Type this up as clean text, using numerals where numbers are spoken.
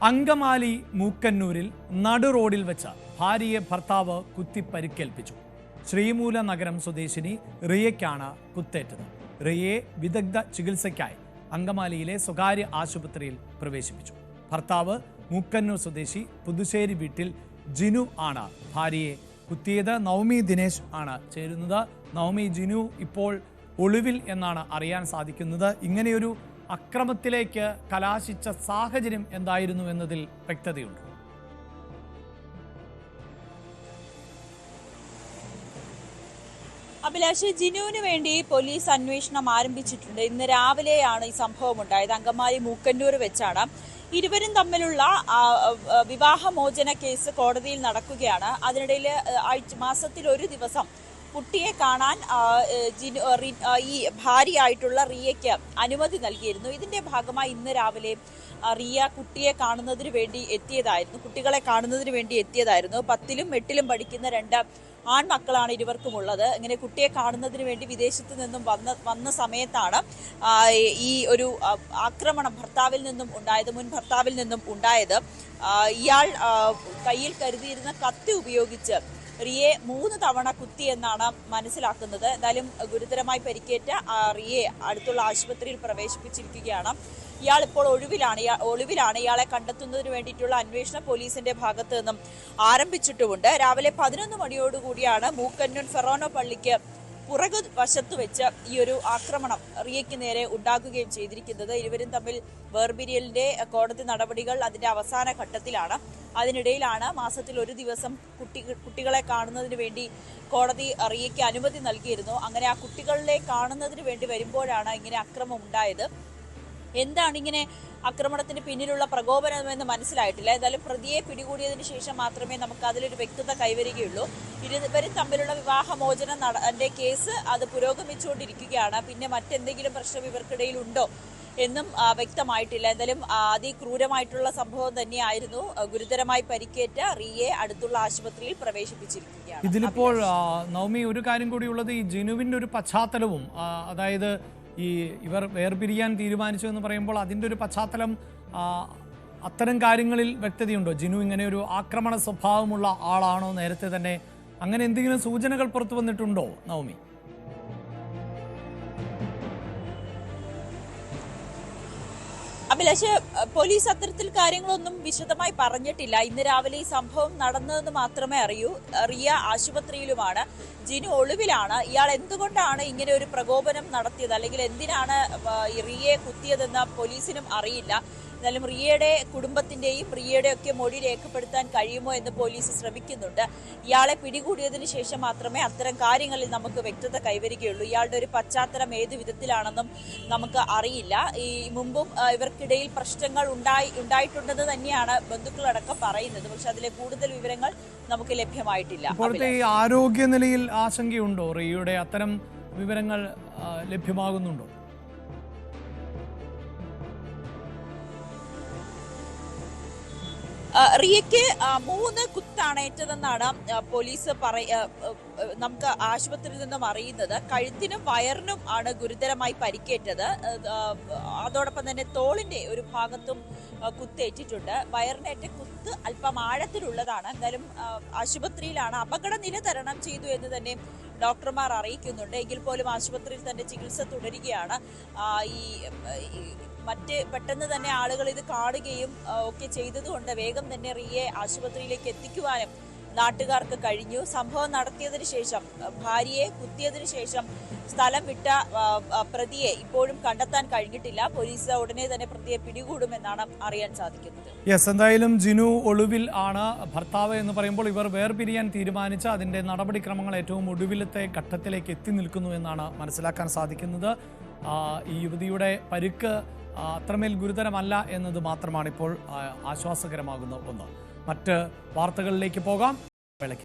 അങ്കമാലി മൂക്കന്നൂരിൽ നടു റോഡിൽ വെച്ച് ഭാര്യയെ ഭർത്താവ് കുത്തി പരിക്കേൽപ്പിച്ചു. ശ്രീമൂല നഗരം സ്വദേശിനി റിയയ്ക്കാണ് കുത്തേറ്റത്. റിയയെ വിദഗ്ധ ചികിത്സയ്ക്കായി അങ്കമാലിയിലെ സ്വകാര്യ ആശുപത്രിയിൽ പ്രവേശിപ്പിച്ചു. ഭർത്താവ് മൂക്കന്നൂർ സ്വദേശി പുതുശ്ശേരി വീട്ടിൽ ജിനു ആണ് ഭാര്യയെ കുത്തിയത്. നവമി ദിനേശ് ആണ് ചേരുന്നത്. നവമി, ജിനു ഇപ്പോൾ ഒളിവിൽ എന്നാണ് അറിയാൻ സാധിക്കുന്നത്. ഇങ്ങനെയൊരു അക്രമത്തിലേക്ക് കലാശിച്ച സാഹചര്യം എന്തായിരുന്നു എന്നതിൽ വ്യക്തതയുണ്ട്. അഭിലാഷ്, ജിനുവിന് വേണ്ടി പോലീസ് അന്വേഷണം ആരംഭിച്ചിട്ടുണ്ട്. ഇന്ന് രാവിലെയാണ് ഈ സംഭവം ഉണ്ടായത്. അങ്കമാലി മൂക്കന്നൂർ വെച്ചാണ്. ഇരുവരും തമ്മിലുള്ള വിവാഹമോചന കേസ് കോടതിയിൽ നടക്കുകയാണ്. അതിനിടയിൽ മാസത്തിൽ ഒരു ദിവസം കുട്ടിയെ കാണാൻ ഈ ഭാര്യയായിട്ടുള്ള റിയയ്ക്ക് അനുമതി നൽകിയിരുന്നു. ഇതിന്റെ ഭാഗമായി ഇന്ന് രാവിലെ റിയ കുട്ടികളെ കാണുന്നതിന് വേണ്ടി എത്തിയതായിരുന്നു. 10ലും 8ലും പഠിക്കുന്ന 2 ആൺമക്കളാണ് ഇരുവർക്കുമുള്ളത്. ഇങ്ങനെ കുട്ടിയെ കാണുന്നതിന് വേണ്ടി വിദേശത്ത് നിന്നും വന്ന സമയത്താണ് ഈ ഒരു ആക്രമണം മുൻ ഭർത്താവിൽ നിന്നും ഉണ്ടായത്. ഇയാൾ കയ്യിൽ കരുതിയിരുന്ന കത്തി ഉപയോഗിച്ച് റിയയെ 3 തവണ കുത്തിയെന്നാണ് മനസ്സിലാക്കുന്നത്. എന്തായാലും ഗുരുതരമായി പരിക്കേറ്റ റിയയെ അടുത്തുള്ള ആശുപത്രിയിൽ പ്രവേശിപ്പിച്ചിരിക്കുകയാണ്. ഇയാൾ ഇപ്പോൾ ഒളിവിലാണ്. ഇയാളെ കണ്ടെത്തുന്നതിന് വേണ്ടിയിട്ടുള്ള അന്വേഷണം പോലീസിന്റെ ഭാഗത്ത് നിന്നും ആരംഭിച്ചിട്ടുമുണ്ട്. രാവിലെ 11 മണിയോടുകൂടിയാണ് മൂക്കന്നൂർ ഫെറോന പള്ളിക്ക് പുറകു വശത്ത് വെച്ച് ഈ ഒരു ആക്രമണം റിയയ്ക്ക് നേരെ ഉണ്ടാകുകയും ചെയ്തിരിക്കുന്നത്. ഇരുവരും തമ്മിൽ വേർപിരിയലിന്റെ കോടതി നടപടികൾ അതിന്റെ അവസാന ഘട്ടത്തിലാണ്. അതിനിടയിലാണ് മാസത്തിൽ ഒരു ദിവസം കുട്ടികളെ കാണുന്നതിന് വേണ്ടി കോടതി റിയയ്ക്ക് അനുമതി നൽകിയിരുന്നു. അങ്ങനെ ആ കുട്ടികളെ കാണുന്നതിന് വേണ്ടി വരുമ്പോഴാണ് ഇങ്ങനെ അക്രമം ഉണ്ടായത്. എന്താണ് ഇങ്ങനെ ആക്രമണത്തിന് പിന്നിലുള്ള പ്രകോപനമെന്ന് മനസ്സിലായിട്ടില്ല. എന്തായാലും പ്രതിയെ പിടികൂടിയതിന് ശേഷം മാത്രമേ നമുക്ക് അതിലൊരു വ്യക്തത കൈവരികയുള്ളൂ. ഇരുവരും തമ്മിലുള്ള വിവാഹമോചന കേസ് അത് പുരോഗമിച്ചുകൊണ്ടിരിക്കുകയാണ്. പിന്നെ മറ്റെന്തെങ്കിലും പ്രശ്നം ഇവർക്കിടയിൽ ഉണ്ടോ എന്നും വ്യക്തമായിട്ടില്ല. എന്തായാലും അതിക്രൂരമായിട്ടുള്ള സംഭവം തന്നെയായിരുന്നു. ഗുരുതരമായി പരിക്കേറ്റ റിയയെ അടുത്തുള്ള ആശുപത്രിയിൽ പ്രവേശിപ്പിച്ചിരിക്കുകയാണ്. ഇതിലിപ്പോൾ നവമി, ഒരു കാര്യം കൂടിയുള്ളത്, ഈ ജിനുവിൻ്റെ ഒരു പശ്ചാത്തലവും, അതായത് ഇവർ വേർപിരിയാൻ തീരുമാനിച്ചു എന്ന് പറയുമ്പോൾ അതിൻ്റെ ഒരു പശ്ചാത്തലം, അത്തരം കാര്യങ്ങളിൽ വ്യക്തതയുണ്ടോ? ജിനു ഇങ്ങനെ ഒരു ആക്രമണ സ്വഭാവമുള്ള ആളാണോ? നേരത്തെ തന്നെ അങ്ങനെ എന്തെങ്കിലും സൂചനകൾ പുറത്തു വന്നിട്ടുണ്ടോ നവമി? അഭിലാഷ്, പോലീസ് അത്തരത്തിൽ കാര്യങ്ങളൊന്നും വിശദമായി പറഞ്ഞിട്ടില്ല. ഇന്ന് രാവിലെ ഈ സംഭവം നടന്നതെന്ന് മാത്രമേ അറിയൂ. റിയ ആശുപത്രിയിലുമാണ്. ജിനു ഒളിവിലാണ്. ഇയാൾ എന്തുകൊണ്ടാണ് ഇങ്ങനെ ഒരു പ്രകോപനം നടത്തിയത്, അല്ലെങ്കിൽ എന്തിനാണ് റിയയെ കുത്തിയതെന്ന് പോലീസിനും അറിയില്ല. എന്നാലും റിയയുടെ കുടുംബത്തിന്റെയും റിയയുടെ ഒക്കെ മൊഴി രേഖപ്പെടുത്താൻ കഴിയുമോ എന്ന് പോലീസ് ശ്രമിക്കുന്നുണ്ട്. ഇയാളെ പിടികൂടിയതിനു ശേഷം മാത്രമേ അത്തരം കാര്യങ്ങളിൽ നമുക്ക് വ്യക്തത കൈവരികയുള്ളൂ. ഇയാളുടെ ഒരു പശ്ചാത്തലം ഏത് വിധത്തിലാണെന്നും നമുക്ക് അറിയില്ല. ഈ മുമ്പും ഇവർക്കിടയിൽ പ്രശ്നങ്ങൾ ഉണ്ടായിട്ടുണ്ടെന്ന് തന്നെയാണ് ബന്ധുക്കളടക്കം പറയുന്നത്. പക്ഷെ അതിലെ കൂടുതൽ വിവരങ്ങൾ നമുക്ക് ലഭ്യമായിട്ടില്ല. ഇപ്പോഴത്തെ ഈ ആരോഗ്യനിലയിൽ ആശങ്കയുണ്ടോ? റിയയുടെ അത്തരം വിവരങ്ങൾ ലഭ്യമാകുന്നുണ്ടോ? റിയയ്ക്ക് 3 കുത്താണ് ഏറ്റതെന്നാണ് പോലീസ് നമുക്ക് ആശുപത്രിയിൽ നിന്നും അറിയുന്നത്. കഴുത്തിനും വയറിനും ആണ് ഗുരുതരമായി പരിക്കേറ്റത്. അതോടൊപ്പം തന്നെ തോളിന്റെ ഒരു ഭാഗത്തും കുത്തേറ്റിട്ടുണ്ട്. വയറിനേറ്റ കുത്ത് അല്പം ആഴത്തിലുള്ളതാണ്. എന്തായാലും ആശുപത്രിയിലാണ്. അപകടനില തരണം ചെയ്തു എന്ന് തന്നെ ഡോക്ടർമാർ അറിയിക്കുന്നുണ്ട്. എങ്കിൽ പോലും ആശുപത്രിയിൽ തന്നെ ചികിത്സ തുടരുകയാണ്. പെട്ടെന്ന് തന്നെ ആളുകൾ ഇത് കാണുകയും ഒക്കെ ചെയ്തതുകൊണ്ട് വേഗം തന്നെ റിയയെ ആശുപത്രിയിലേക്ക് എത്തിക്കുവാനും നാട്ടുകാർക്ക് കഴിഞ്ഞു. സംഭവം നടത്തിയതിനു ശേഷം, ഭാര്യയെ കുത്തിയതിനു ശേഷം സ്ഥലം വിട്ട പ്രതിയെ ഇപ്പോഴും കണ്ടെത്താൻ കഴിഞ്ഞിട്ടില്ല. പോലീസ് ഉടനെ തന്നെ പ്രതിയെ പിടികൂടുമെന്നാണ് അറിയാൻ സാധിക്കുന്നത്. എന്തായാലും ജിനു ഒളിവിൽ ആണ്. ഭർത്താവ് എന്ന് പറയുമ്പോൾ ഇവർ വേർപിരിയാൻ തീരുമാനിച്ച അതിന്റെ നടപടിക്രമങ്ങൾ ഏറ്റവും ഒടുവിലത്തെ ഘട്ടത്തിലേക്ക് എത്തി നിൽക്കുന്നു എന്നാണ് മനസ്സിലാക്കാൻ സാധിക്കുന്നത്. ഈ യുവതിയുടെ പരിക്ക് അത്രമേൽ ഗുരുതരമല്ല എന്നത് മാത്രമാണ് ഇപ്പോൾ ആശ്വാസകരമാകുന്ന ഒന്ന്. മറ്റ് വാർത്തകളിലേക്ക് പോകാം.